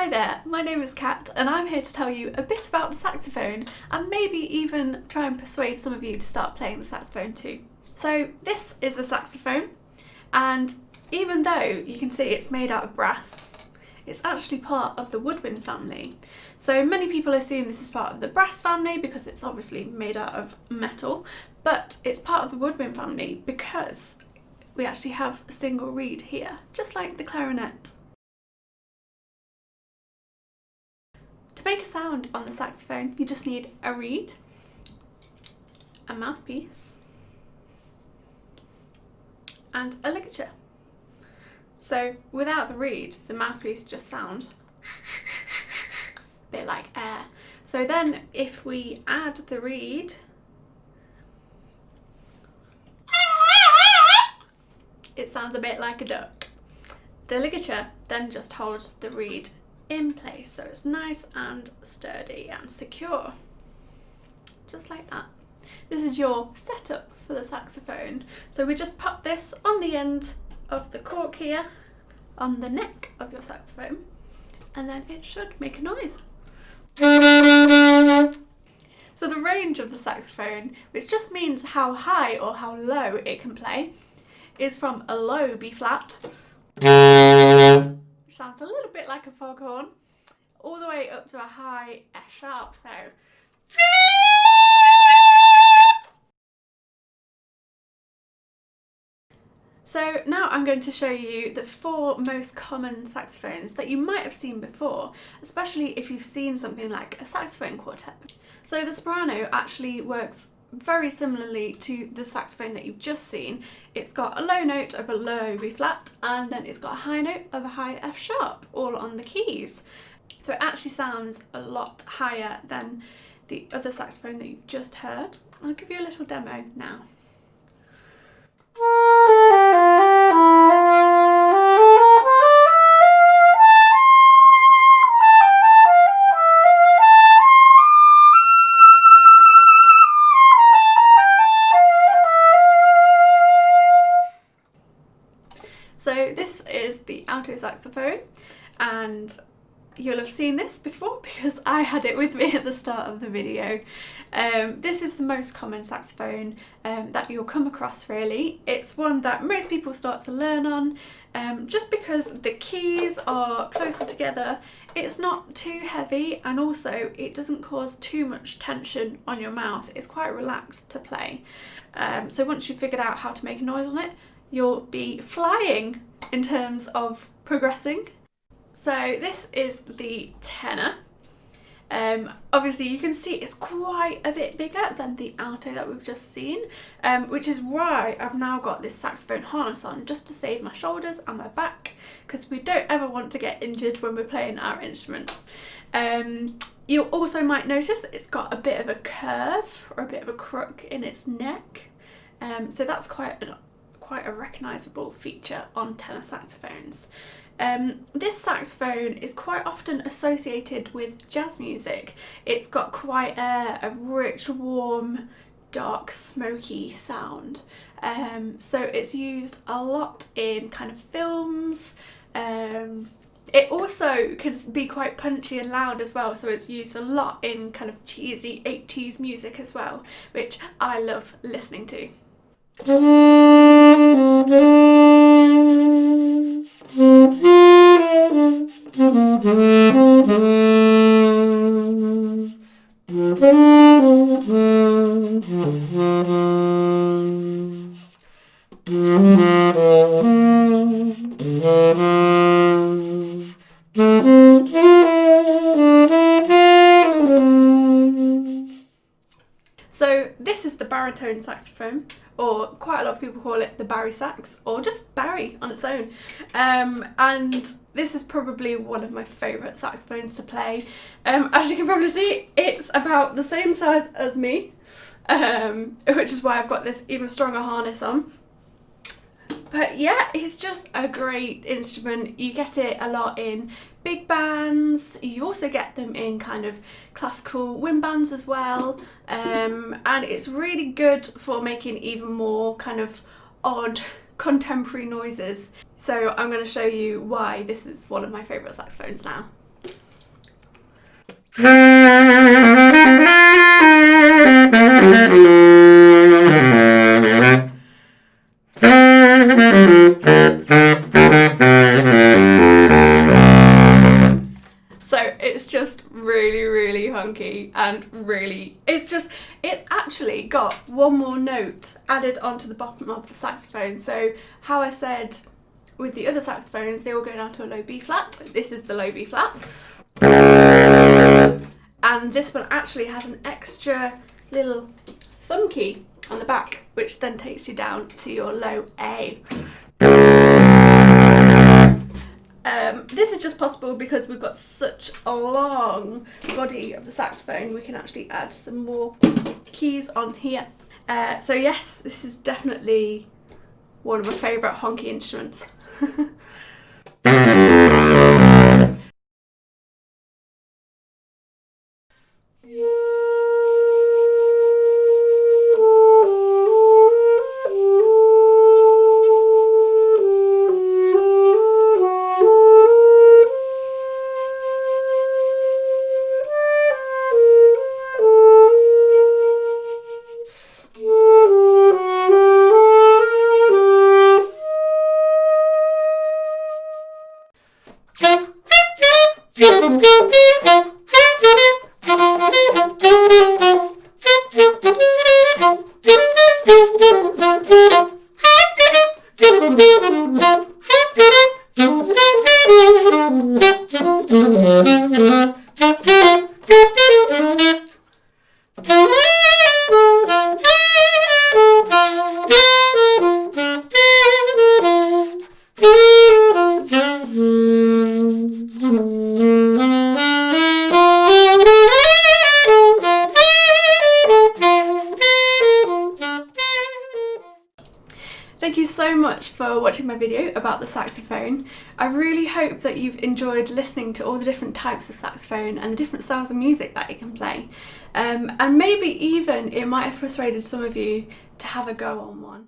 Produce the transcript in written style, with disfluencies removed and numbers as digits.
Hi there, my name is Kat and I'm here to tell you a bit about the saxophone and maybe even try and persuade some of you to start playing the saxophone too. So this is the saxophone, and even though you can see it's made out of brass, it's actually part of the woodwind family. So many people assume this is part of the brass family because it's obviously made out of metal, but it's part of the woodwind family because we actually have a single reed here, just like the clarinet. To make a sound on the saxophone, you just need a reed, a mouthpiece, and a ligature. So without the reed, the mouthpiece just sounds a bit like air. So then if we add the reed, it sounds a bit like a duck. The ligature then just holds the reed in place, so it's nice and sturdy and secure, just like that. This is your setup for the saxophone. So we just pop this on the end of the cork here, on the neck of your saxophone, and then it should make a noise. So the range of the saxophone, which just means how high or how low it can play, is from a low B flat, which sounds a little bit like a foghorn, all the way up to a high F sharp. So now I'm going to show you the 4 most common saxophones that you might have seen before, especially if you've seen something like a saxophone quartet. So the soprano actually works very similarly to the saxophone that you've just seen. It's got a low note of a low B flat, and then it's got a high note of a high F sharp, all on the keys. So it actually sounds a lot higher than the other saxophone that you've just heard. I'll give you a little demo now. So this is the alto saxophone, and you'll have seen this before because I had it with me at the start of the video. This is the most common saxophone that you'll come across really. It's one that most people start to learn on just because the keys are closer together, it's not too heavy, and also it doesn't cause too much tension on your mouth. It's quite relaxed to play. So once you've figured out how to make a noise on it, you'll be flying in terms of progressing. So this is the tenor. Obviously you can see it's quite a bit bigger than the alto that we've just seen, which is why I've now got this saxophone harness on, just to save my shoulders and my back, because we don't ever want to get injured when we're playing our instruments. You also might notice it's got a bit of a curve or a bit of a crook in its neck, so that's quite a recognisable feature on tenor saxophones. This saxophone is quite often associated with jazz music. It's got quite a rich, warm, dark, smoky sound. So it's used a lot in kind of films. It also can be quite punchy and loud as well, so it's used a lot in kind of cheesy 80s music as well, which I love listening to. So this is the baritone saxophone, or quite a lot of people call it the bari sax, or just bari on its own. And this is probably one of my favourite saxophones to play. As you can probably see, it's about the same size as me, which is why I've got this even stronger harness on. But yeah, it's just a great instrument. You get it a lot in big bands, you also get them in kind of classical wind bands as well, and it's really good for making even more kind of odd contemporary noises. So I'm going to show you why this is one of my favourite saxophones now. So it's just really hunky and really, it's actually got one more note added onto the bottom of the saxophone. So how I said with the other saxophones, they all go down to a low B flat. This is the low B flat. And this one actually has an extra little thumb key on the back, which then takes you down to your low A. This is just possible because we've got such a long body of the saxophone. We can actually add some more keys on here. So yes, this is definitely one of my favourite honky instruments. Thank you so much for watching my video about the saxophone. I really hope that you've enjoyed listening to all the different types of saxophone and the different styles of music that it can play. And maybe even it might have persuaded some of you to have a go on one.